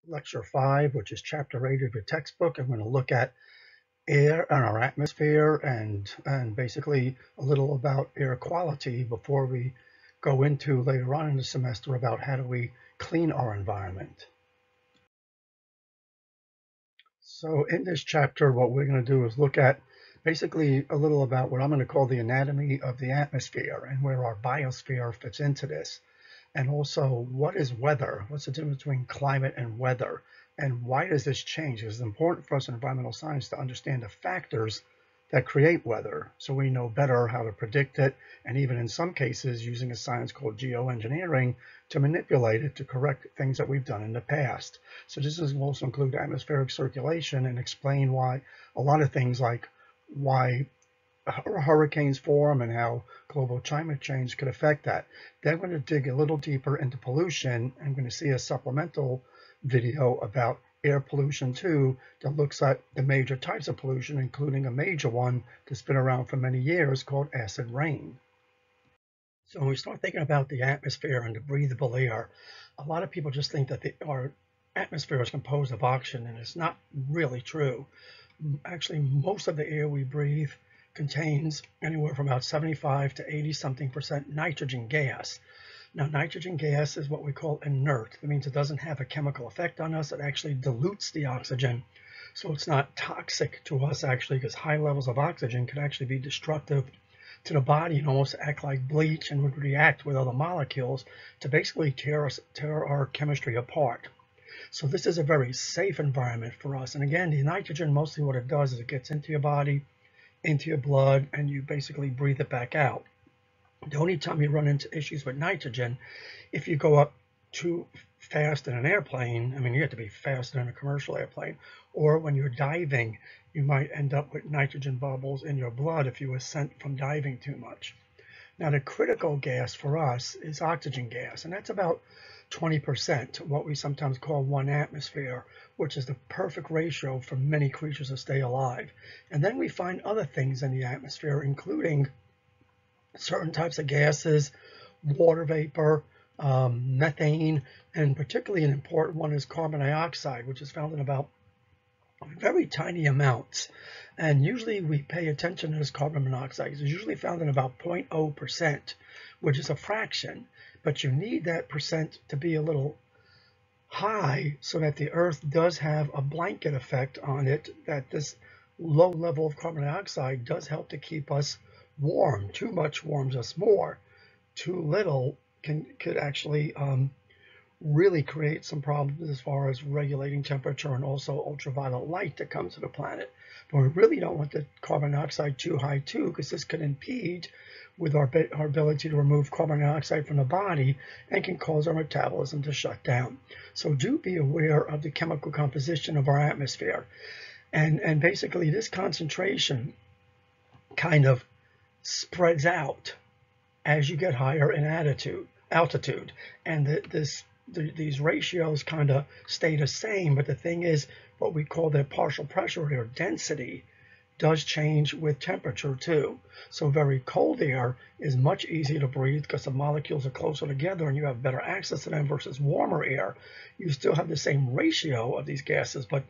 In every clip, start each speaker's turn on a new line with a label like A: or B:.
A: Lecture 5, which is Chapter 8 of your textbook. I'm going to look at air and our atmosphere and basically a little about air quality before we go into later on in the semester about how do we clean our environment. So in this chapter, what we're going to do is look at basically a little about what I'm going to call the anatomy of the atmosphere and where our biosphere fits into this. And also, what is weather? What's the difference between climate and weather? And why does this change? It's important for us in environmental science to understand the factors that create weather so we know better how to predict it, and even in some cases using a science called geoengineering to manipulate it to correct things that we've done in the past. So this will also include atmospheric circulation and explain why a lot of things like why hurricanes form and how global climate change could affect that. Then I'm going to dig a little deeper into pollution. I'm going to see a supplemental video about air pollution too that looks at the major types of pollution, including a major one that's been around for many years called acid rain. So when we start thinking about the atmosphere and the breathable air, a lot of people just think that our atmosphere is composed of oxygen, and it's not really true. Actually, most of the air we breathe contains anywhere from about 75 to 80-something% nitrogen gas. Now, nitrogen gas is what we call inert. That means it doesn't have a chemical effect on us. It actually dilutes the oxygen. So it's not toxic to us, actually, because high levels of oxygen can actually be destructive to the body and almost act like bleach and would react with other molecules to basically tear our chemistry apart. So this is a very safe environment for us. And again, the nitrogen, mostly what it does is it gets into your body, into your blood, and you basically breathe it back out. The only time you run into issues with nitrogen, if you go up too fast in an airplane, I mean, you have to be faster than a commercial airplane, or when you're diving, you might end up with nitrogen bubbles in your blood if you were sent from diving too much. Now, the critical gas for us is oxygen gas, and that's about 20%, what we sometimes call 1 atmosphere, which is the perfect ratio for many creatures to stay alive. And then we find other things in the atmosphere, including certain types of gases, water vapor, methane, and particularly an important one is carbon dioxide, which is found in about very tiny amounts. And usually we pay attention to this carbon monoxide. It's usually found in about 0.0%, which is a fraction. But you need that percent to be a little high so that the Earth does have a blanket effect on it, that this low level of carbon dioxide does help to keep us warm. Too much warms us more. Too little could actually really create some problems as far as regulating temperature and also ultraviolet light that comes to the planet. But we really don't want the carbon dioxide too high too, because this could impede with our ability to remove carbon dioxide from the body and can cause our metabolism to shut down. So do be aware of the chemical composition of our atmosphere. And basically this concentration kind of spreads out as you get higher in altitude. And these ratios kind of stay the same, but the thing is, what we call their partial pressure or density does change with temperature too. So very cold air is much easier to breathe because the molecules are closer together and you have better access to them, versus warmer air. You still have the same ratio of these gases, but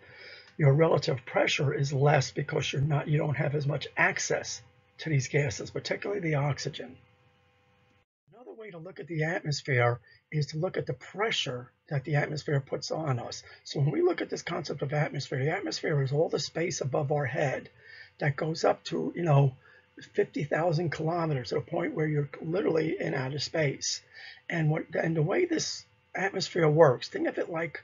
A: your relative pressure is less because you don't have as much access to these gases, particularly the oxygen. Another way to look at the atmosphere is to look at the pressure that the atmosphere puts on us. So when we look at this concept of atmosphere, the atmosphere is all the space above our head that goes up to, 50,000 kilometers, to a point where you're literally in outer space. And the way this atmosphere works, think of it like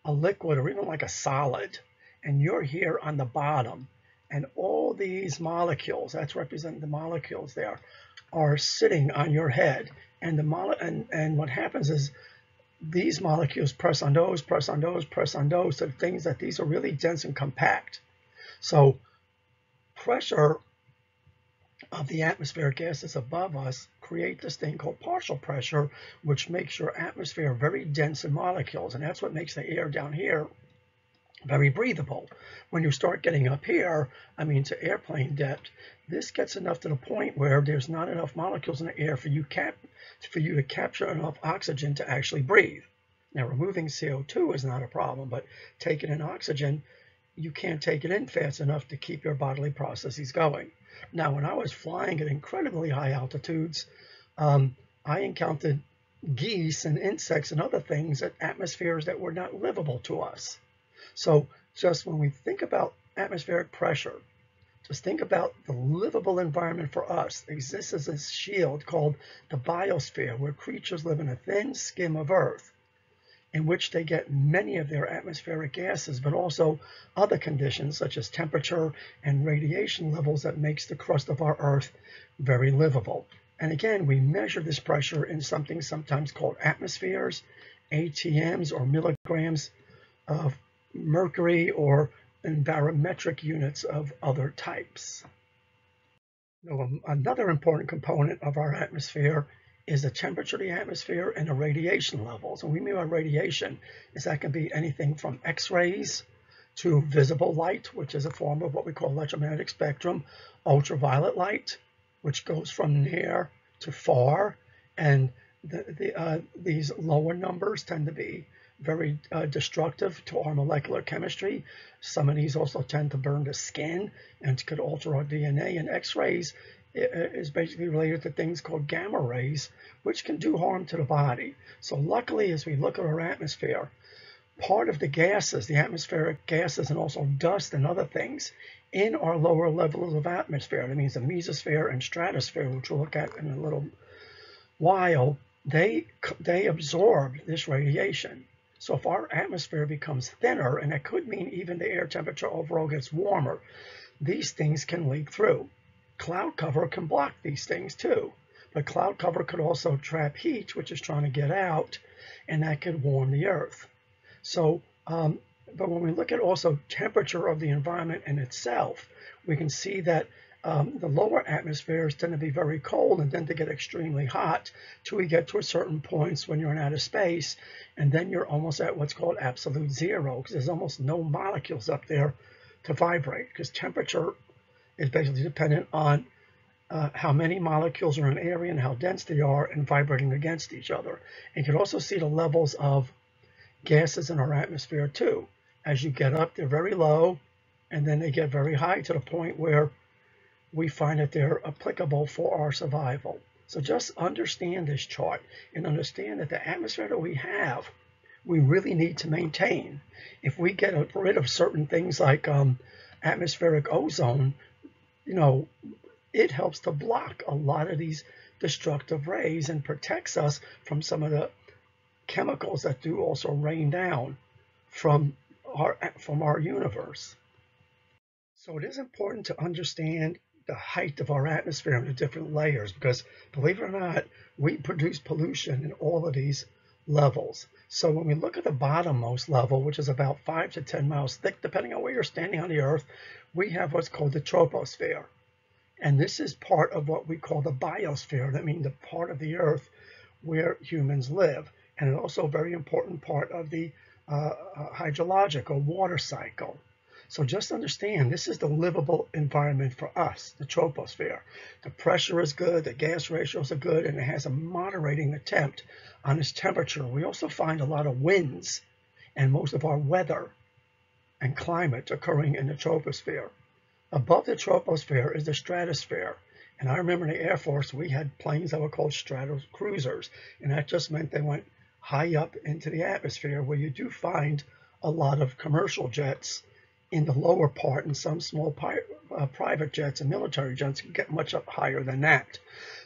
A: a liquid or even like a solid, and you're here on the bottom, and all these molecules, that's representing the molecules there, are sitting on your head. And and what happens is these molecules press on those, press on those, press on those, to things that these are really dense and compact. So pressure of the atmospheric gases above us create this thing called partial pressure, which makes your atmosphere very dense in molecules. And that's what makes the air down here very breathable. When you start getting up here, to airplane depth, this gets enough to the point where there's not enough molecules in the air for you to capture enough oxygen to actually breathe. Now, removing CO2 is not a problem, but taking in oxygen, you can't take it in fast enough to keep your bodily processes going. Now, when I was flying at incredibly high altitudes, I encountered geese and insects and other things at atmospheres that were not livable to us. So just when we think about atmospheric pressure, just think about the livable environment for us exists as a shield called the biosphere, where creatures live in a thin skim of Earth, in which they get many of their atmospheric gases, but also other conditions such as temperature and radiation levels that makes the crust of our Earth very livable. And again, we measure this pressure in something sometimes called atmospheres, ATMs, or milligrams of mercury, or in barometric units of other types. Now, another important component of our atmosphere is the temperature of the atmosphere and the radiation levels. And we mean by radiation is that can be anything from X-rays to visible light, which is a form of what we call electromagnetic spectrum, ultraviolet light, which goes from near to far, and these lower numbers tend to be very destructive to our molecular chemistry. Some of these also tend to burn the skin and could alter our DNA. And X-rays is basically related to things called gamma rays, which can do harm to the body. So luckily, as we look at our atmosphere, part of the gases, the atmospheric gases, and also dust and other things in our lower levels of atmosphere, that means the mesosphere and stratosphere, which we'll look at in a little while, they absorb this radiation. So if our atmosphere becomes thinner, and that could mean even the air temperature overall gets warmer, these things can leak through. Cloud cover can block these things too, but cloud cover could also trap heat, which is trying to get out, and that could warm the Earth. So, but when we look at also temperature of the environment in itself, we can see that the lower atmospheres tend to be very cold and then to get extremely hot till we get to a certain points when you're in outer space, and then you're almost at what's called absolute zero, because there's almost no molecules up there to vibrate, because temperature is basically dependent on how many molecules are in an area and how dense they are and vibrating against each other. And you can also see the levels of gases in our atmosphere too. As you get up, they're very low, and then they get very high to the point where we find that they're applicable for our survival. So just understand this chart and understand that the atmosphere that we have, we really need to maintain. If we get rid of certain things like atmospheric ozone, it helps to block a lot of these destructive rays and protects us from some of the chemicals that do also rain down from our universe. So it is important to understand the height of our atmosphere and the different layers, because believe it or not, we produce pollution in all of these levels. So when we look at the bottommost level, which is about 5 to 10 miles thick, depending on where you're standing on the Earth, we have what's called the troposphere. And this is part of what we call the biosphere. That means the part of the Earth where humans live. And it's also a very important part of the hydrologic or water cycle. So just understand, this is the livable environment for us, the troposphere. The pressure is good, the gas ratios are good, and it has a moderating attempt on its temperature. We also find a lot of winds and most of our weather and climate occurring in the troposphere. Above the troposphere is the stratosphere. And I remember in the Air Force, we had planes that were called stratocruisers. And that just meant they went high up into the atmosphere, where you do find a lot of commercial jets in the lower part, and some small private jets and military jets can get much up higher than that.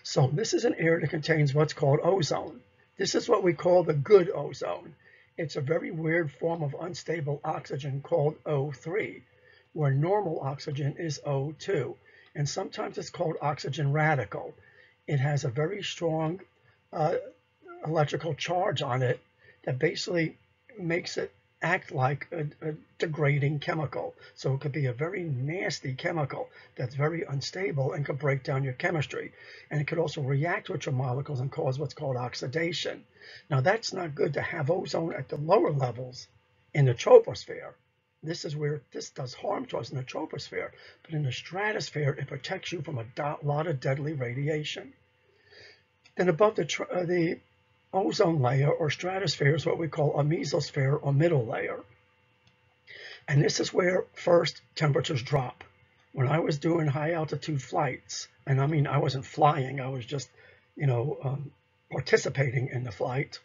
A: So this is an area that contains what's called ozone. This is what we call the good ozone. It's a very weird form of unstable oxygen called O3, where normal oxygen is O2. And sometimes it's called oxygen radical. It has a very strong electrical charge on it that basically makes it act like a degrading chemical. So it could be a very nasty chemical that's very unstable and could break down your chemistry. And it could also react with your molecules and cause what's called oxidation. Now that's not good to have ozone at the lower levels in the troposphere. This is where this does harm to us in the troposphere. But in the stratosphere, it protects you from a lot of deadly radiation. Then above the ozone layer or stratosphere is what we call a mesosphere or middle layer. And this is where first temperatures drop. When I was doing high altitude flights, and I mean, I wasn't flying, I was just, participating in the flight,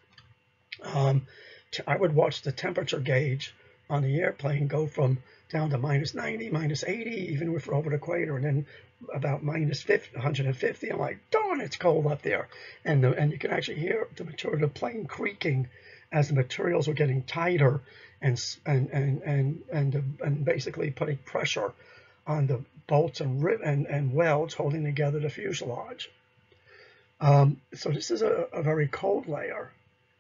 A: I would watch the temperature gauge on the airplane go from down to -90, -80, even if we're over the equator, and then about -50, 150. I'm like, darn, it's cold up there. And you can actually hear the material of the plane creaking as the materials were getting tighter and basically putting pressure on the bolts and welds holding together the fuselage. So this is a very cold layer.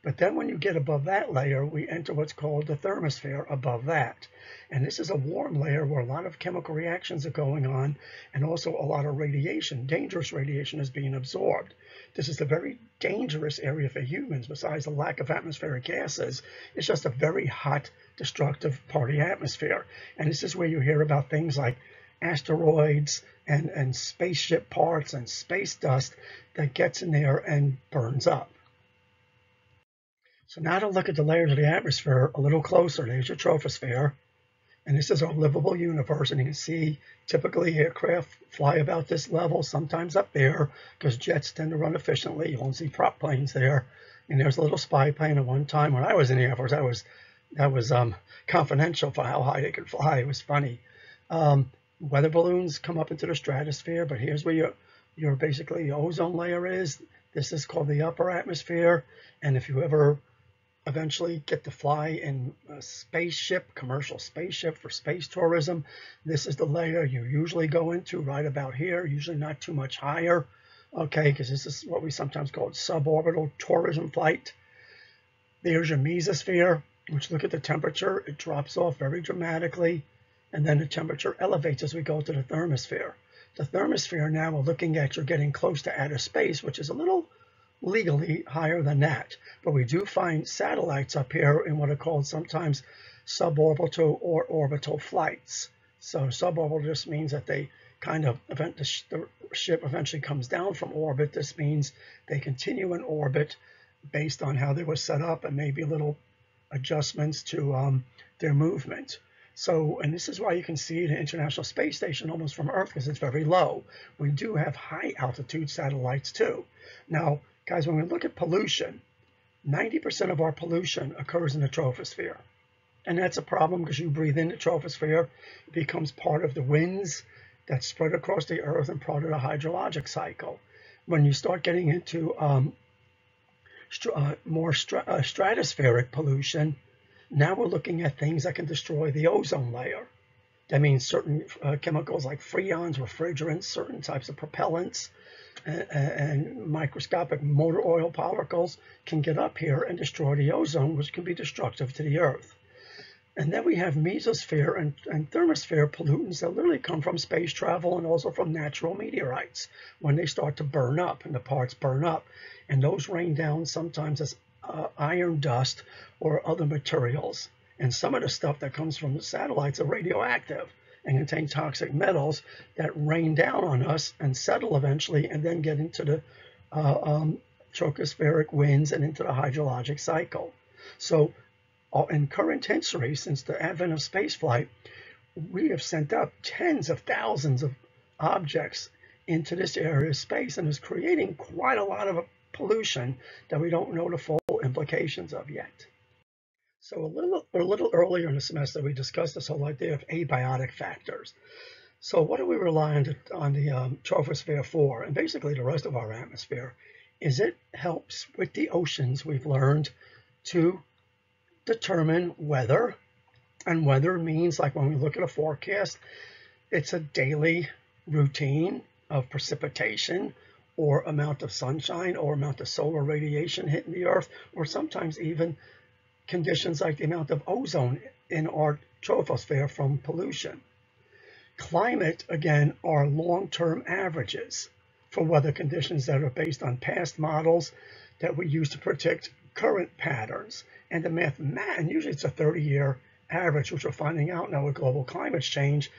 A: But then when you get above that layer, we enter what's called the thermosphere above that. And this is a warm layer where a lot of chemical reactions are going on, and also a lot of radiation, dangerous radiation, is being absorbed. This is a very dangerous area for humans. Besides the lack of atmospheric gases, it's just a very hot, destructive part of the atmosphere. And this is where you hear about things like asteroids and spaceship parts and space dust that gets in there and burns up. So now to look at the layers of the atmosphere a little closer. There's your troposphere, and this is our livable universe. And you can see typically aircraft fly about this level, sometimes up there, because jets tend to run efficiently. You won't see prop planes there. And there's a little spy plane at one time when I was in the Air Force. That was confidential for how high they could fly. It was funny. Weather balloons come up into the stratosphere, but here's where your basically ozone layer is. This is called the upper atmosphere, and if you ever eventually get to fly in a spaceship, commercial spaceship for space tourism, this is the layer you usually go into right about here, usually not too much higher, okay, because this is what we sometimes call suborbital tourism flight. There's your mesosphere, which, look at the temperature, it drops off very dramatically, and then the temperature elevates as we go to the thermosphere. The thermosphere now we're looking at, you're getting close to outer space, which is a little legally higher than that. But we do find satellites up here in what are called sometimes suborbital or orbital flights. So suborbital just means that they kind of, the ship eventually comes down from orbit. This means they continue in orbit based on how they were set up and maybe little adjustments to their movement. So, and this is why you can see the International Space Station almost from Earth, because it's very low. We do have high altitude satellites too. Now, guys, when we look at pollution, 90% of our pollution occurs in the troposphere. And that's a problem because you breathe in the troposphere, it becomes part of the winds that spread across the Earth and part of the hydrologic cycle. When you start getting into more stratospheric pollution, now we're looking at things that can destroy the ozone layer. That means certain chemicals like freons, refrigerants, certain types of propellants, and microscopic motor oil particles can get up here and destroy the ozone, which can be destructive to the Earth. And then we have mesosphere and thermosphere pollutants that literally come from space travel and also from natural meteorites when they start to burn up and the parts burn up. And those rain down sometimes as iron dust or other materials. And some of the stuff that comes from the satellites are radioactive and contain toxic metals that rain down on us and settle eventually and then get into the tropospheric winds and into the hydrologic cycle. So in current history, since the advent of spaceflight, we have sent up tens of thousands of objects into this area of space, and is creating quite a lot of pollution that we don't know the full implications of yet. So a little earlier in the semester, we discussed this whole idea of abiotic factors. So what do we rely on the troposphere for, and basically the rest of our atmosphere, is it helps with the oceans. We've learned to determine weather, and weather means, like when we look at a forecast, it's a daily routine of precipitation or amount of sunshine or amount of solar radiation hitting the Earth, or sometimes even conditions like the amount of ozone in our troposphere from pollution. Climate, again, are long-term averages for weather conditions that are based on past models that we use to predict current patterns. And and usually it's a 30-year average, which we're finding out now with global climate change.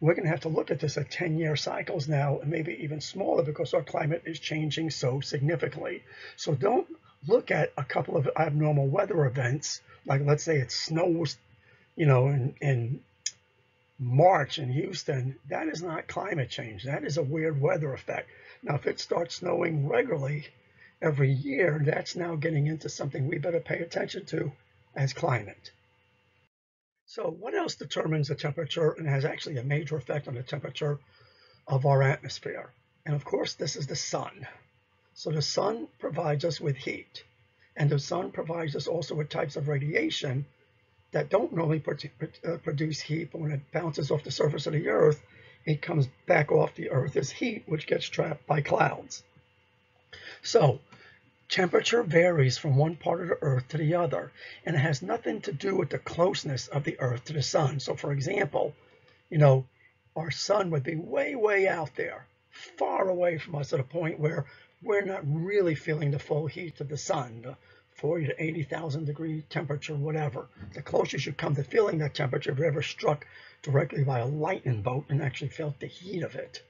A: We're going to have to look at this at 10-year cycles now, and maybe even smaller, because our climate is changing so significantly. So don't look at a couple of abnormal weather events, like let's say it snows, in March in Houston, that is not climate change. That is a weird weather effect. Now, if it starts snowing regularly every year, that's now getting into something we better pay attention to as climate. So what else determines the temperature and has actually a major effect on the temperature of our atmosphere? And of course, this is the sun. So the sun provides us with heat, and the sun provides us also with types of radiation that don't normally produce heat, but when it bounces off the surface of the earth, it comes back off the earth as heat, which gets trapped by clouds. So temperature varies from one part of the earth to the other, and it has nothing to do with the closeness of the earth to the sun. So for example, our sun would be way, way out there, far away from us, to the point where we're not really feeling the full heat of the sun, the 40 to 80,000 degree temperature, whatever. The closest you come to feeling that temperature if you're ever struck directly by a lightning bolt and actually felt the heat of it.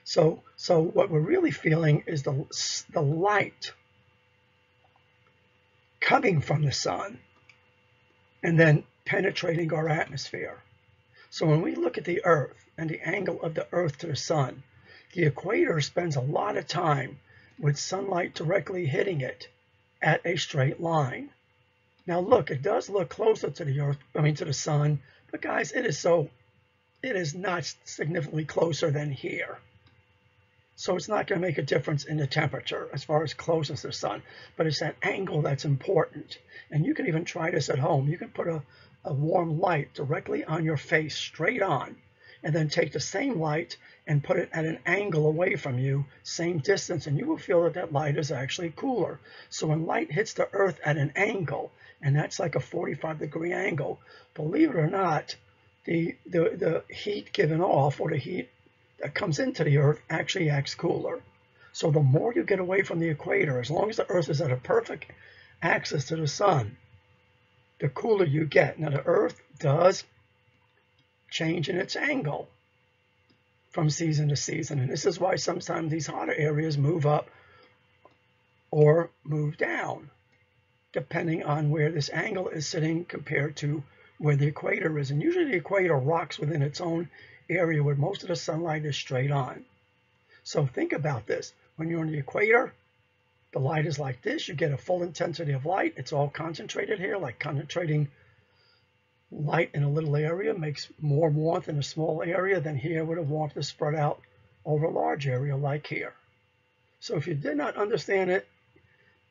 A: So what we're really feeling is the light coming from the sun and then penetrating our atmosphere. So when we look at the earth and the angle of the earth to the sun, the equator spends a lot of time with sunlight directly hitting it at a straight line. Now look, it does look closer to the earth, to the sun, but guys, it is not significantly closer than here. So it's not going to make a difference in the temperature as far as closeness to the sun, but it's that angle that's important. And you can even try this at home. You can put a warm light directly on your face, straight on, and then take the same light and put it at an angle away from you, same distance, and you will feel that that light is actually cooler. So when light hits the earth at an angle, and that's like a 45-degree angle, believe it or not, the heat given off, or the heat that comes into the earth, actually acts cooler. So the more you get away from the equator, as long as the earth is at a perfect axis to the sun, the cooler you get. Now the earth does change in its angle from season to season, and this is why sometimes these hotter areas move up or move down, depending on where this angle is sitting compared to where the equator is. And usually the equator rocks within its own area where most of the sunlight is straight on. So think about this. When you're on the equator, the light is like this. You get a full intensity of light. It's all concentrated here, like concentrating light in a little area makes more warmth in a small area than here, where the warmth is spread out over a large area like here. So if you did not understand it,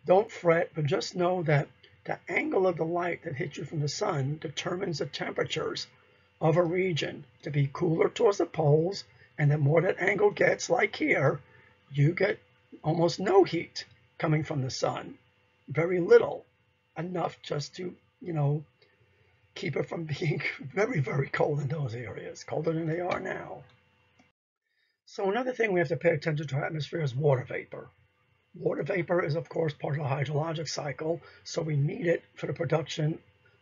A: don't fret, but just know that the angle of the light that hits you from the sun determines the temperatures of a region to be cooler towards the poles, and the more that angle gets, like here, you get almost no heat coming from the sun, very little, enough just to, keep it from being very, very cold in those areas, colder than they are now. So another thing we have to pay attention to our atmosphere is water vapor. Water vapor is, of course, part of the hydrologic cycle, so we need it for the production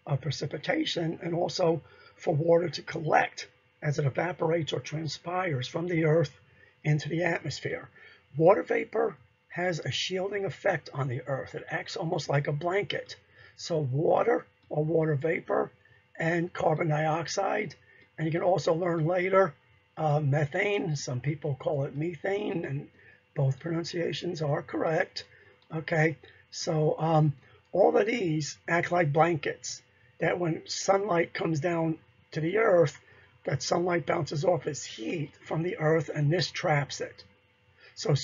A: of precipitation and also for water to collect as it evaporates or transpires from the earth into the atmosphere. Water vapor has a shielding effect on the earth. It acts almost like a blanket. So water or water vapor and carbon dioxide, and you can also learn later methane. Some people call it methane, and both pronunciations are correct. Okay, so all of these act like blankets that when sunlight comes down to the earth, that sunlight bounces off as heat from the earth, and this traps it. So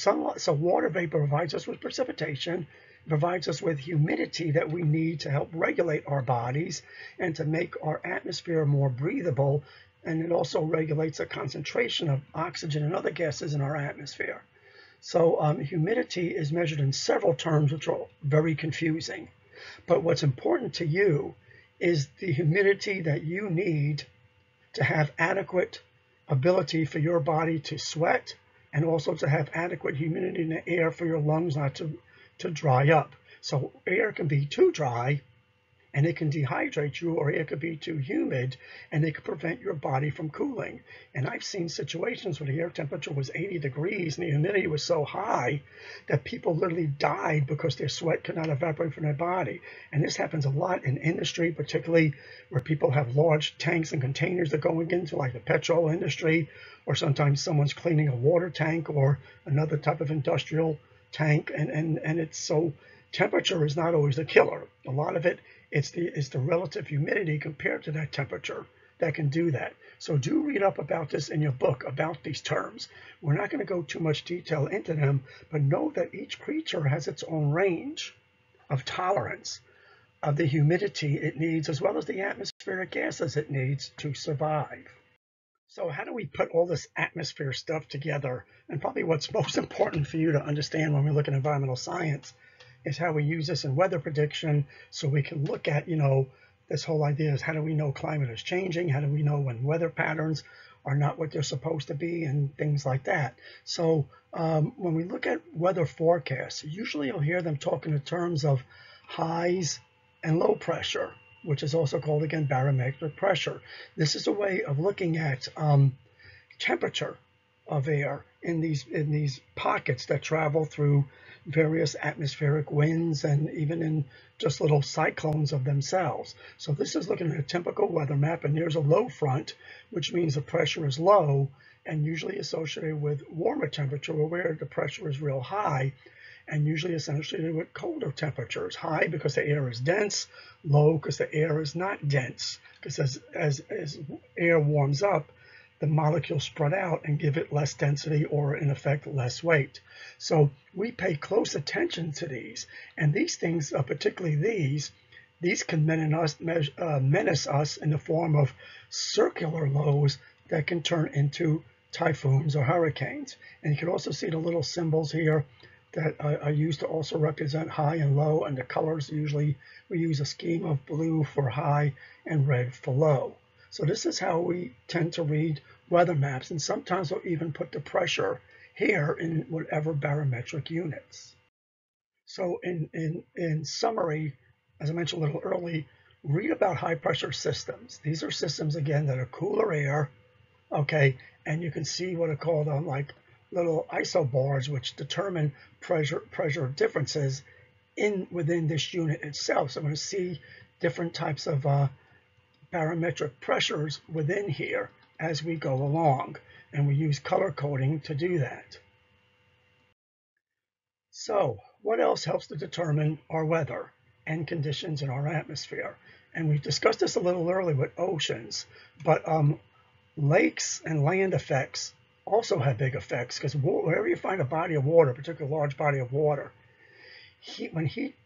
A: water vapor provides us with precipitation, provides us with humidity that we need to help regulate our bodies and to make our atmosphere more breathable, and it also regulates the concentration of oxygen and other gases in our atmosphere. So humidity is measured in several terms, which are very confusing. But what's important to you is the humidity that you need to have adequate ability for your body to sweat, and also to have adequate humidity in the air for your lungs not to dry up. So air can be too dry and it can dehydrate you, or it could be too humid and it could prevent your body from cooling. And I've seen situations where the air temperature was 80 degrees and the humidity was so high that people literally died because their sweat could not evaporate from their body. And this happens a lot in industry, particularly where people have large tanks and containers that going into, like the petrol industry, or sometimes someone's cleaning a water tank or another type of industrial tank, and it's so temperature is not always the killer. A lot of it is the relative humidity compared to that temperature that can do that. So do read up about this in your book about these terms. We're not going to go too much detail into them, but know that each creature has its own range of tolerance of the humidity it needs, as well as the atmospheric gases it needs to survive. So how do we put all this atmosphere stuff together? And probably what's most important for you to understand when we look at environmental science is how we use this in weather prediction, so we can look at, this whole idea is, how do we know climate is changing? How do we know when weather patterns are not what they're supposed to be, and things like that? So when we look at weather forecasts, usually you'll hear them talking in terms of highs and low pressure, which is also called, again, barometric pressure. This is a way of looking at temperature of air in these pockets that travel through various atmospheric winds, and even in just little cyclones of themselves. So this is looking at a typical weather map, and here's a low front, which means the pressure is low and usually associated with warmer temperature, where the pressure is real high, and usually associated with colder temperatures. High because the air is dense, low because the air is not dense, because as air warms up, the molecules spread out and give it less density, or in effect less weight. So we pay close attention to these, and these things, particularly these can menace us in the form of circular lows that can turn into typhoons or hurricanes. And you can also see the little symbols here that are used to also represent high and low, and the colors, usually we use a scheme of blue for high and red for low. So this is how we tend to read weather maps, and sometimes we'll even put the pressure here in whatever barometric units. So in summary, as I mentioned a little early, read about high pressure systems. These are systems, again, that are cooler air, okay, and you can see what are called like little isobars, which determine pressure differences within this unit itself. So I'm going to see different types of barometric pressures within here as we go along, and we use color coding to do that. So what else helps to determine our weather and conditions in our atmosphere? And we discussed this a little earlier with oceans, but lakes and land effects also have big effects, because wherever you find a body of water, particularly a large body of water,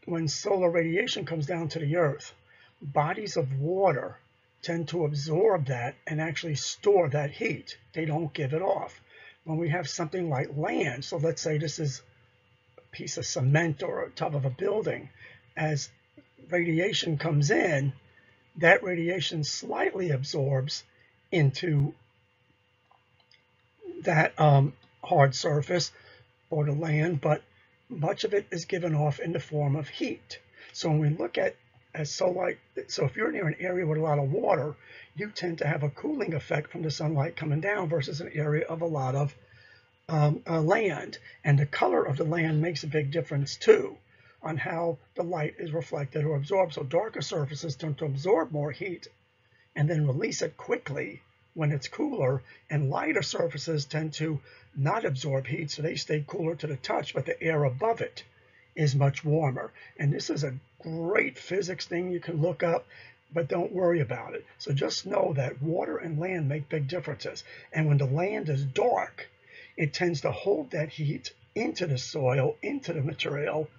A: when solar radiation comes down to the earth, bodies of water tend to absorb that and actually store that heat. They don't give it off. When we have something like land, so let's say this is a piece of cement or a top of a building, as radiation comes in, that radiation slightly absorbs into that hard surface or the land, but much of it is given off in the form of heat. So when we look at so if you're near an area with a lot of water, you tend to have a cooling effect from the sunlight coming down versus an area of a lot of land. And the color of the land makes a big difference too on how the light is reflected or absorbed. So darker surfaces tend to absorb more heat and then release it quickly when it's cooler, and lighter surfaces tend to not absorb heat, so they stay cooler to the touch, but the air above it is much warmer. And this is a great physics thing you can look up, but don't worry about it. So just know that water and land make big differences. And when the land is dark, it tends to hold that heat into the soil, into the material,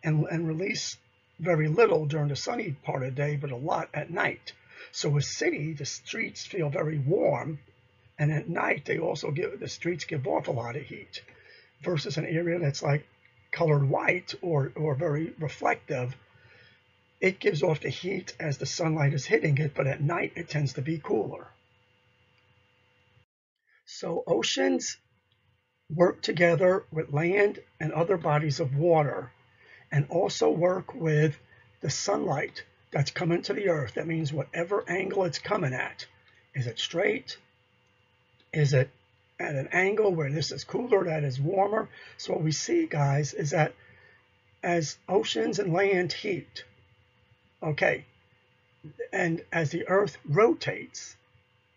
A: and release very little during the sunny part of the day, but a lot at night. So a city, the streets feel very warm, and at night the streets give off a lot of heat, versus an area that's like colored white or very reflective. It gives off the heat as the sunlight is hitting it, but at night it tends to be cooler. So oceans work together with land and other bodies of water, and also work with the sunlight that's coming to the Earth. That means whatever angle it's coming at. Is it straight? Is it at an angle where this is cooler, that is warmer? So what we see, guys, is that as oceans and land heat, okay, and as the Earth rotates,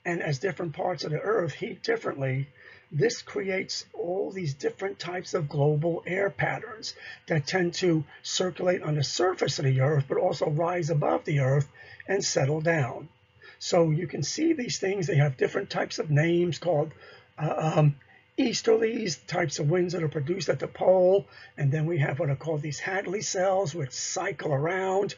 A: and as different parts of the Earth heat differently, this creates all these different types of global air patterns that tend to circulate on the surface of the Earth, but also rise above the Earth and settle down. So you can see these things. They have different types of names called easterlies, types of winds that are produced at the pole. And then we have what are called these Hadley cells, which cycle around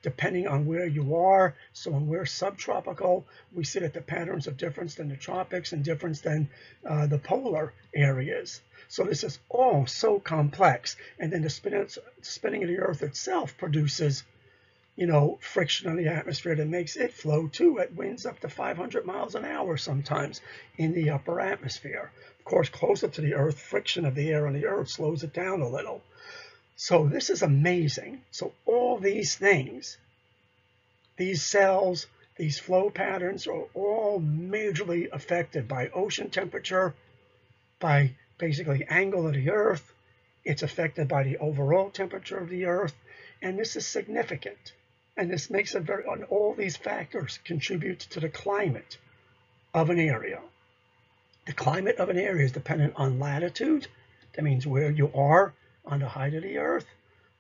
A: depending on where you are. So when we're subtropical, we see that the patterns are different than the tropics and different than the polar areas. So this is all so complex. And then the spinning of the Earth itself produces, you know, friction on the atmosphere that makes it flow too at winds up to 500 miles an hour sometimes in the upper atmosphere. Of course, closer to the Earth, friction of the air on the Earth slows it down a little. So this is amazing. So all these things, these cells, these flow patterns are all majorly affected by ocean temperature, by basically angle of the Earth. It's affected by the overall temperature of the Earth, and this is significant. And this makes it very, all these factors contribute to the climate of an area. The climate of an area is dependent on latitude. That means where you are on the height of the Earth.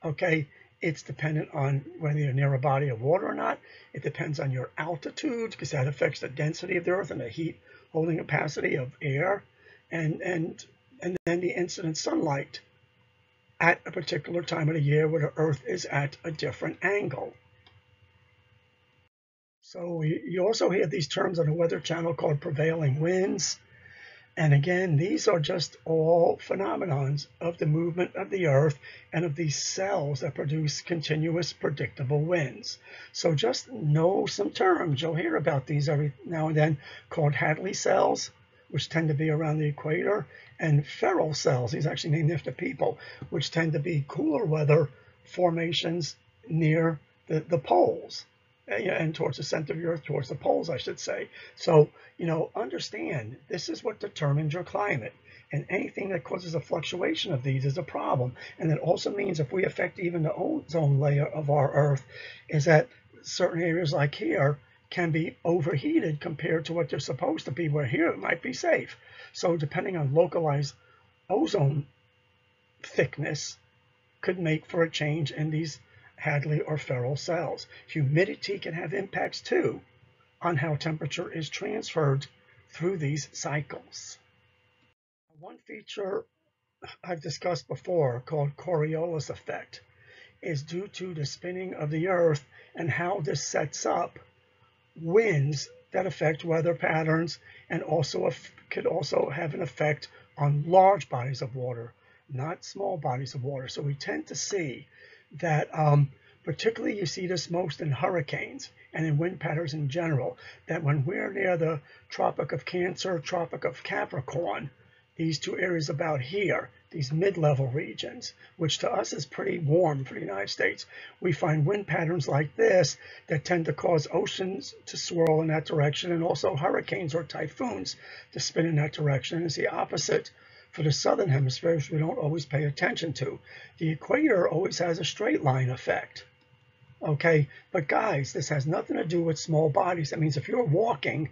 A: Okay, it's dependent on whether you're near a body of water or not. It depends on your altitude, because that affects the density of the Earth and the heat holding capacity of air, and then the incident sunlight at a particular time of the year where the Earth is at a different angle. So you also hear these terms on the Weather Channel called prevailing winds. And again, these are just all phenomenons of the movement of the Earth and of these cells that produce continuous predictable winds. So just know some terms. You'll hear about these every now and then, called Hadley cells, which tend to be around the equator, and feral cells, these are actually named after people, which tend to be cooler weather formations near the poles. And towards the center of the Earth, towards the poles, I should say. So, you know, understand this is what determines your climate. And anything that causes a fluctuation of these is a problem. And that also means if we affect even the ozone layer of our Earth, is that certain areas like here can be overheated compared to what they're supposed to be, where here it might be safe. So depending on localized ozone thickness could make for a change in these Hadley or feral cells. Humidity can have impacts too on how temperature is transferred through these cycles. One feature I've discussed before, called Coriolis effect, is due to the spinning of the Earth and how this sets up winds that affect weather patterns, and also could also have an effect on large bodies of water, not small bodies of water. So we tend to see that particularly you see this most in hurricanes and in wind patterns in general, that when we're near the Tropic of Cancer, Tropic of Capricorn, these two areas about here, these mid-level regions, which to us is pretty warm for the United States, we find wind patterns like this that tend to cause oceans to swirl in that direction, and also hurricanes or typhoons to spin in that direction. And it's the opposite for the southern hemisphere, which we don't always pay attention to. The equator always has a straight line effect. Okay, but guys, this has nothing to do with small bodies. That means if you're walking,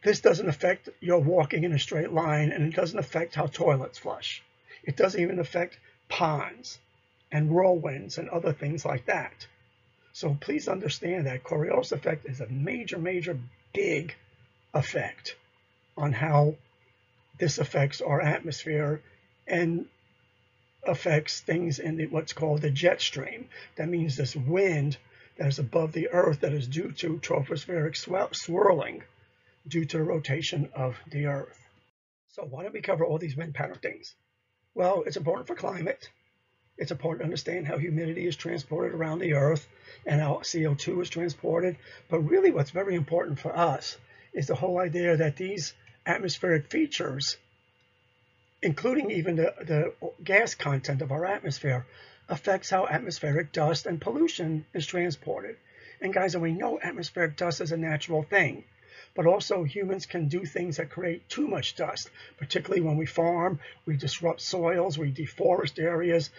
A: this doesn't affect your walking in a straight line, and it doesn't affect how toilets flush. It doesn't even affect ponds and whirlwinds and other things like that. So please understand that Coriolis effect is a major, major, big effect on how this affects our atmosphere and affects things in what's called the jet stream. That means this wind that is above the Earth that is due to tropospheric swirling due to the rotation of the Earth. So why don't we cover all these wind pattern things? Well, it's important for climate. It's important to understand how humidity is transported around the Earth and how CO2 is transported. But really what's very important for us is the whole idea that these atmospheric features, including even the gas content of our atmosphere, affects how atmospheric dust and pollution is transported. And guys, and we know atmospheric dust is a natural thing, but also humans can do things that create too much dust, particularly when we farm, we disrupt soils, we deforest areas.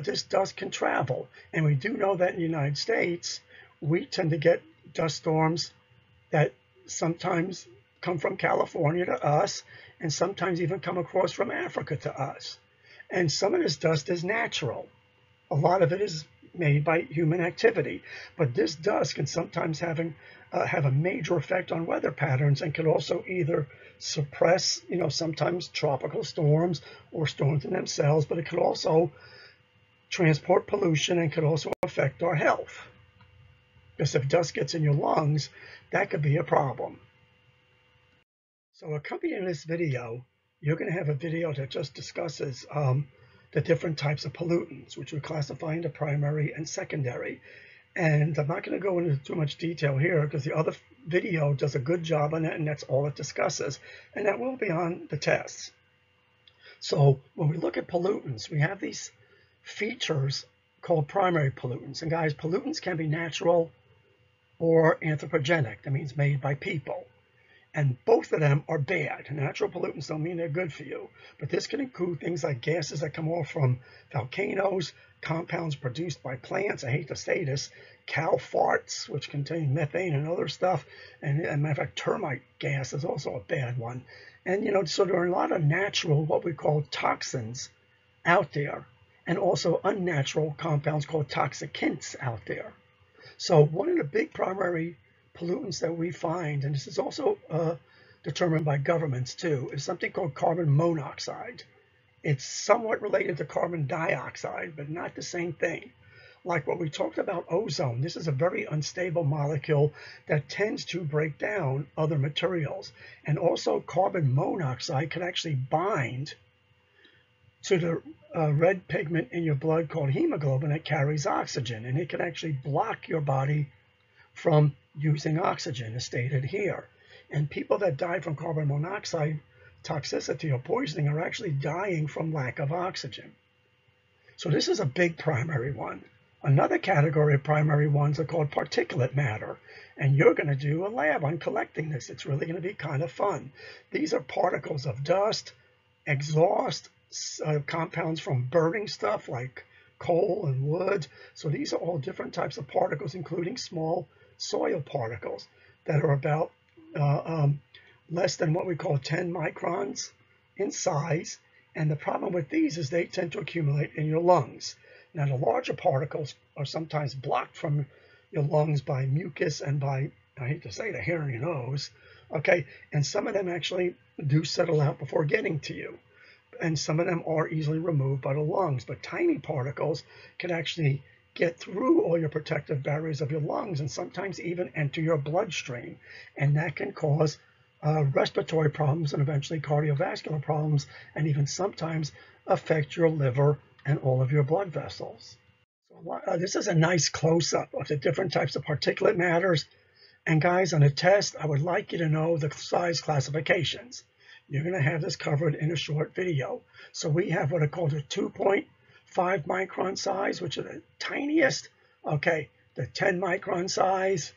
A: This dust can travel. And we do know that in the United States, we tend to get dust storms that sometimes come from California to us, and sometimes even come across from Africa to us. And some of this dust is natural. A lot of it is made by human activity, but this dust can sometimes have a major effect on weather patterns, and can also either suppress, sometimes tropical storms or storms in themselves, but it could also transport pollution and could also affect our health. Because if dust gets in your lungs, that could be a problem. So accompanying this video, you're going to have a video that just discusses the different types of pollutants, which we classify into primary and secondary. And I'm not going to go into too much detail here because the other video does a good job on it, and that's all it discusses. And that will be on the tests. So when we look at pollutants, we have these features called primary pollutants. And guys, pollutants can be natural or anthropogenic. That means made by people. And both of them are bad. Natural pollutants don't mean they're good for you, but this can include things like gases that come off from volcanoes, compounds produced by plants. I hate to say this, cow farts, which contain methane and other stuff. And as a matter of fact, termite gas is also a bad one. And, so there are a lot of natural, what we call toxins out there, and also unnatural compounds called toxicants out there. So one of the big primary pollutants that we find, and this is also determined by governments too, is something called carbon monoxide. It's somewhat related to carbon dioxide, but not the same thing. Like what we talked about ozone, this is a very unstable molecule that tends to break down other materials. And also carbon monoxide can actually bind to the red pigment in your blood called hemoglobin that carries oxygen, and it can actually block your body from using oxygen, as stated here. And people that die from carbon monoxide toxicity or poisoning are actually dying from lack of oxygen. So this is a big primary one. Another category of primary ones are called particulate matter, and you're going to do a lab on collecting this. It's really going to be kind of fun. These are particles of dust, exhaust, compounds from burning stuff like coal and wood. So these are all different types of particles, including small soil particles that are about less than what we call 10 microns in size. And the problem with these is they tend to accumulate in your lungs. Now, the larger particles are sometimes blocked from your lungs by mucus and by, I hate to say, the hair in your nose. Okay, and some of them actually do settle out before getting to you. And some of them are easily removed by the lungs. But tiny particles can actually get through all your protective barriers of your lungs and sometimes even enter your bloodstream. And that can cause respiratory problems and eventually cardiovascular problems, and even sometimes affect your liver and all of your blood vessels. So this is a nice close-up of the different types of particulate matters. And guys, on a test, I would like you to know the size classifications. You're going to have this covered in a short video. So we have what are called a 2.5 micron size, which are the tiniest. Okay, the 10 micron size,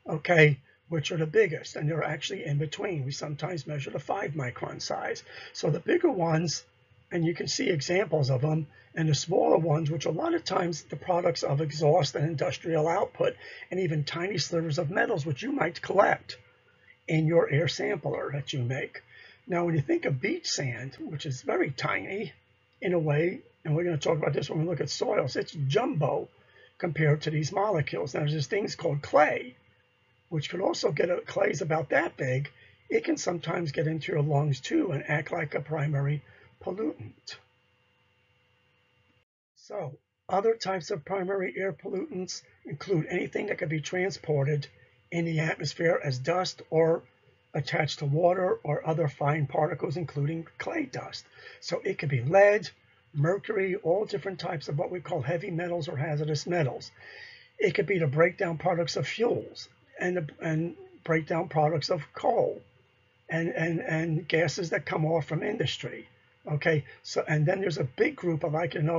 A: okay, which are the biggest, and they're actually in between. We sometimes measure the 5 micron size. So the bigger ones, and you can see examples of them, and the smaller ones, which a lot of times the products of exhaust and industrial output, and even tiny slivers of metals, which you might collect in your air sampler that you make. Now, when you think of beach sand, which is very tiny in a way, and we're going to talk about this when we look at soils, it's jumbo compared to these molecules. Now, there's things called clay, which could also clay's about that big. It can sometimes get into your lungs too and act like a primary pollutant. So, other types of primary air pollutants include anything that can be transported in the atmosphere as dust or attached to water or other fine particles, including clay dust. So it could be lead, mercury, all different types of what we call heavy metals or hazardous metals. It could be the breakdown products of fuels and breakdown products of coal and gases that come off from industry. Okay, so and then there's a big group of,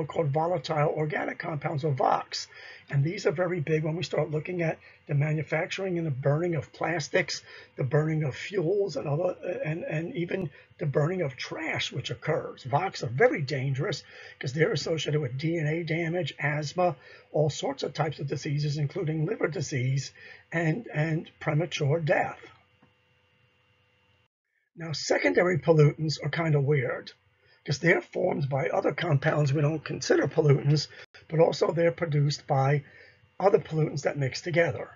A: called volatile organic compounds, or VOCs. And these are very big when we start looking at the manufacturing and the burning of plastics, the burning of fuels, and other, and even the burning of trash, which occurs. VOCs are very dangerous because they're associated with DNA damage, asthma, all sorts of types of diseases, including liver disease and premature death. Now, secondary pollutants are kind of weird because they're formed by other compounds we don't consider pollutants, but also they're produced by other pollutants that mix together.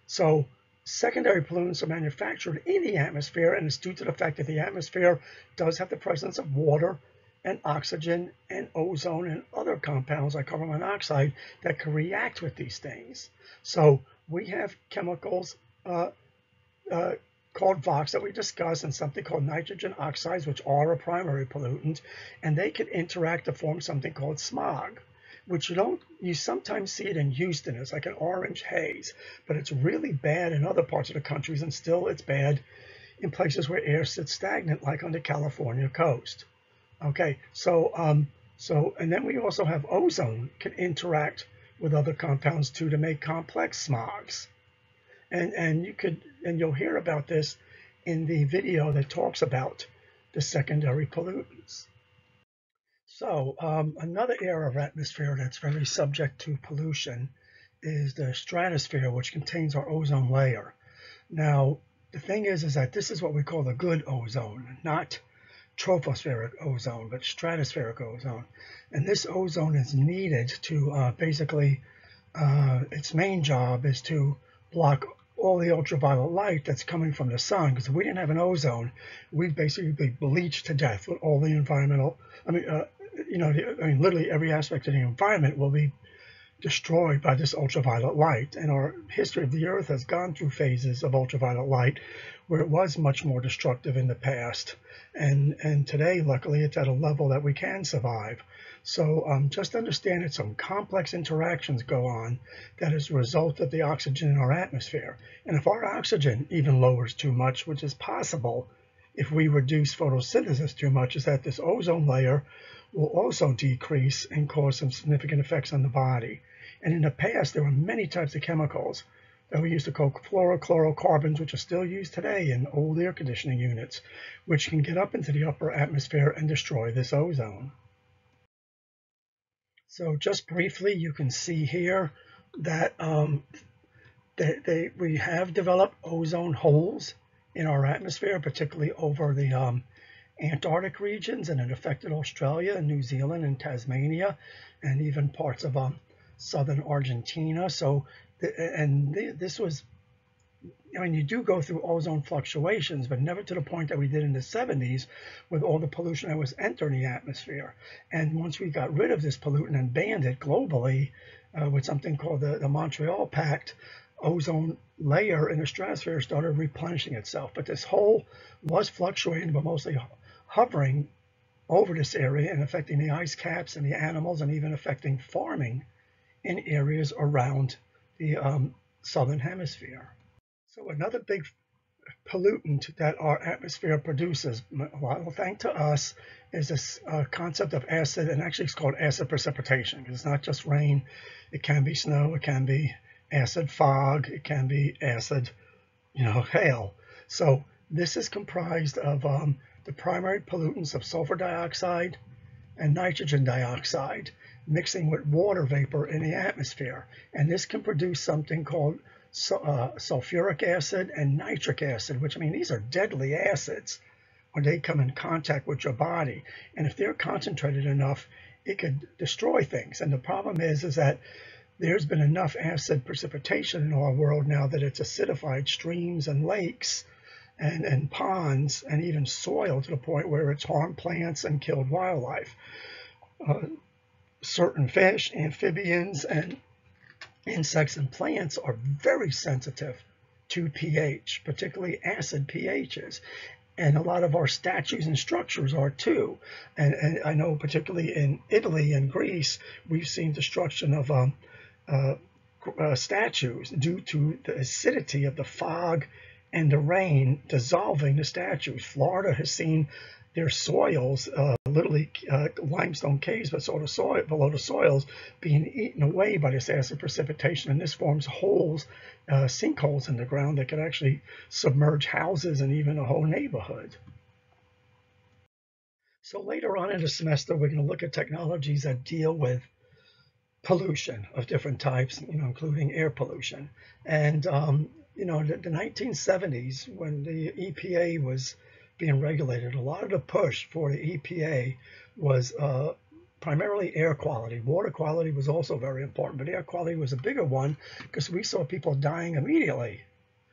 A: So secondary pollutants are manufactured in the atmosphere, and it's due to the fact that the atmosphere does have the presence of water and oxygen and ozone and other compounds like carbon monoxide that can react with these things. So we have chemicals called VOCs that we discussed, and something called nitrogen oxides, which are a primary pollutant, and they can interact to form something called smog, which you sometimes see it in Houston. It's like an orange haze, but it's really bad in other parts of the countries, and still it's bad in places where air sits stagnant, like on the California coast. Okay, so and then we also have ozone can interact with other compounds too to make complex smogs. And you'll hear about this in the video that talks about the secondary pollutants. So another area of atmosphere that's very subject to pollution is the stratosphere, which contains our ozone layer. Now, the thing is that this is what we call the good ozone, not tropospheric ozone, but stratospheric ozone. And this ozone is needed to basically, its main job is to block all the ultraviolet light that's coming from the sun, because if we didn't have an ozone, we'd basically be bleached to death with all the environmental, literally every aspect of the environment will be destroyed by this ultraviolet light. And our history of the Earth has gone through phases of ultraviolet light where it was much more destructive in the past. And today, luckily, it's at a level that we can survive. So just understand that some complex interactions go on that is a result of the oxygen in our atmosphere. And if our oxygen even lowers too much, which is possible if we reduce photosynthesis too much, is that this ozone layer will also decrease and cause some significant effects on the body. And in the past, there were many types of chemicals that we used to call fluorochlorocarbons, which are still used today in old air conditioning units, which can get up into the upper atmosphere and destroy this ozone. So just briefly, you can see here that we have developed ozone holes in our atmosphere, particularly over the Antarctic regions, and it affected Australia and New Zealand and Tasmania and even parts of southern Argentina. So, this was, you do go through ozone fluctuations, but never to the point that we did in the 70s with all the pollution that was entering the atmosphere. And once we got rid of this pollutant and banned it globally with something called the Montreal Pact, ozone layer in the stratosphere started replenishing itself. But this hole was fluctuating, but mostly hovering over this area and affecting the ice caps and the animals, and even affecting farming in areas around the southern hemisphere. So another big pollutant that our atmosphere produces, well, thanks to us, is this concept of acid, and actually it's called acid precipitation, because it's not just rain. It can be snow, it can be acid fog, it can be acid, hail. So this is comprised of the primary pollutants of sulfur dioxide and nitrogen dioxide mixing with water vapor in the atmosphere. And this can produce something called sulfuric acid and nitric acid, which, these are deadly acids when they come in contact with your body. And if they're concentrated enough, it could destroy things. And the problem is that there's been enough acid precipitation in our world now that it's acidified streams and lakes and ponds and even soil to the point where it's harmed plants and killed wildlife. Certain fish, amphibians, and insects and plants are very sensitive to pH, particularly acid pHs. And a lot of our statues and structures are too. And I know particularly in Italy and Greece, we've seen destruction of statues due to the acidity of the fog and the rain dissolving the statues. Florida has seen their soils literally limestone caves but sort of soil below the soils being eaten away by this acid precipitation, and this forms holes, sinkholes in the ground that could actually submerge houses and even a whole neighborhood. So later on in the semester, we're going to look at technologies that deal with pollution of different types, including air pollution. And the 1970s, when the EPA was being regulated, a lot of the push for the EPA was primarily air quality. Water quality was also very important, but air quality was a bigger one because we saw people dying immediately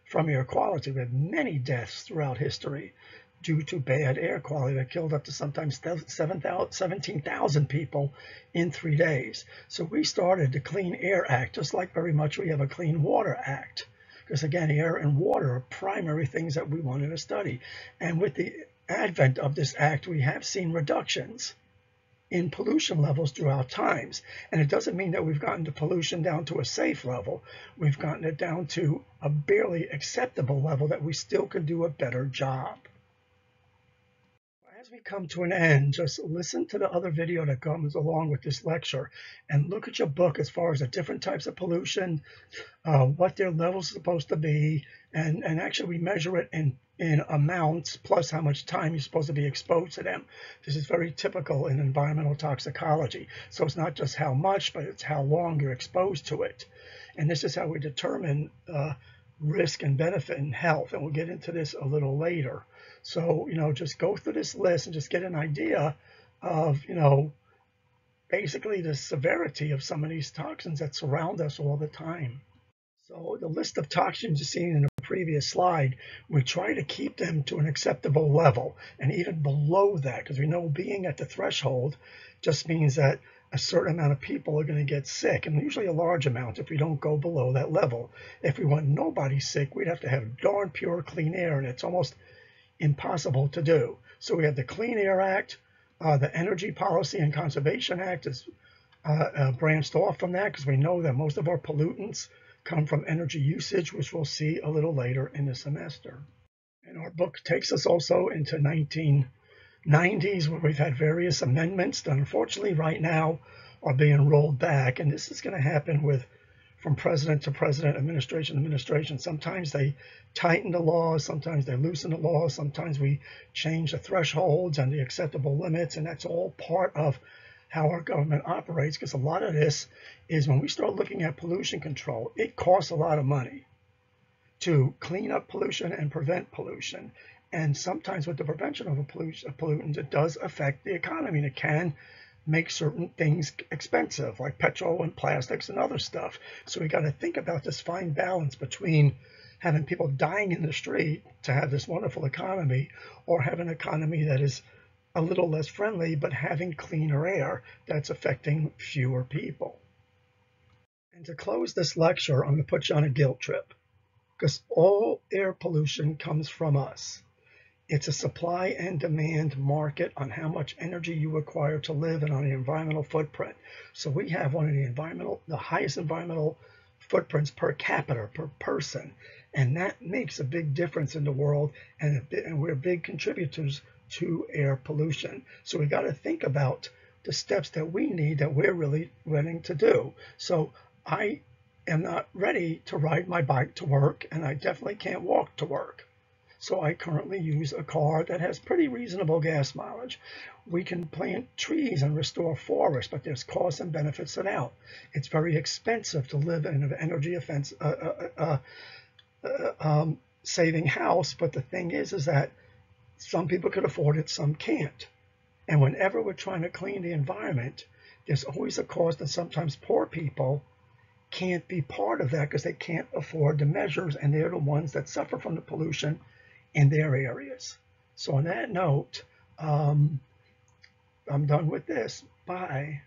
A: from air quality. We had many deaths throughout history due to bad air quality that killed up to sometimes 17,000 people in 3 days. So we started the Clean Air Act, just like very much we have a Clean Water Act, because again, air and water are primary things that we wanted to study. And with the advent of this act, we have seen reductions in pollution levels throughout times. And it doesn't mean that we've gotten the pollution down to a safe level. We've gotten it down to a barely acceptable level that we still can do a better job. As we come to an end, just listen to the other video that comes along with this lecture and look at your book as far as the different types of pollution, what their levels are supposed to be, and actually we measure it in amounts plus how much time you're supposed to be exposed to them. This is very typical in environmental toxicology. So it's not just how much, but it's how long you're exposed to it. And this is how we determine risk and benefit in health, and we'll get into this a little later. So, just go through this list and just get an idea of, basically the severity of some of these toxins that surround us all the time. So the list of toxins you've seen in the previous slide, we try to keep them to an acceptable level and even below that, because we know being at the threshold just means that a certain amount of people are going to get sick, and usually a large amount if we don't go below that level. If we want nobody sick, we'd have to have darn pure clean air, and it's almost impossible to do. So we have the Clean Air Act, the Energy Policy and Conservation Act is branched off from that because we know that most of our pollutants come from energy usage, which we'll see a little later in the semester. And our book takes us also into 1990s, where we've had various amendments that unfortunately right now are being rolled back. And this is going to happen from president to president, administration to administration. Sometimes they tighten the laws, sometimes they loosen the laws, sometimes we change the thresholds and the acceptable limits, and that's all part of how our government operates, because a lot of this is when we start looking at pollution control, it costs a lot of money to clean up pollution and prevent pollution. And sometimes with the prevention of pollutants, it does affect the economy, and it can make certain things expensive, like petrol and plastics and other stuff. So we got to think about this fine balance between having people dying in the street to have this wonderful economy, or have an economy that is a little less friendly, but having cleaner air that's affecting fewer people. And to close this lecture, I'm going to put you on a guilt trip, because all air pollution comes from us. It's a supply and demand market on how much energy you require to live and on the environmental footprint. So we have one of the highest environmental footprints per capita, per person. And that makes a big difference in the world, and we're big contributors to air pollution. So we got to think about the steps that we need, that we're really willing to do. So I am not ready to ride my bike to work, and I definitely can't walk to work. So I currently use a car that has pretty reasonable gas mileage. We can plant trees and restore forests, but there's costs and benefits to that. It's very expensive to live in an energy saving house, but the thing is that some people could afford it, some can't. And whenever we're trying to clean the environment, there's always a cost, and sometimes poor people can't be part of that because they can't afford the measures, and they're the ones that suffer from the pollution in their areas. So on that note, I'm done with this. Bye.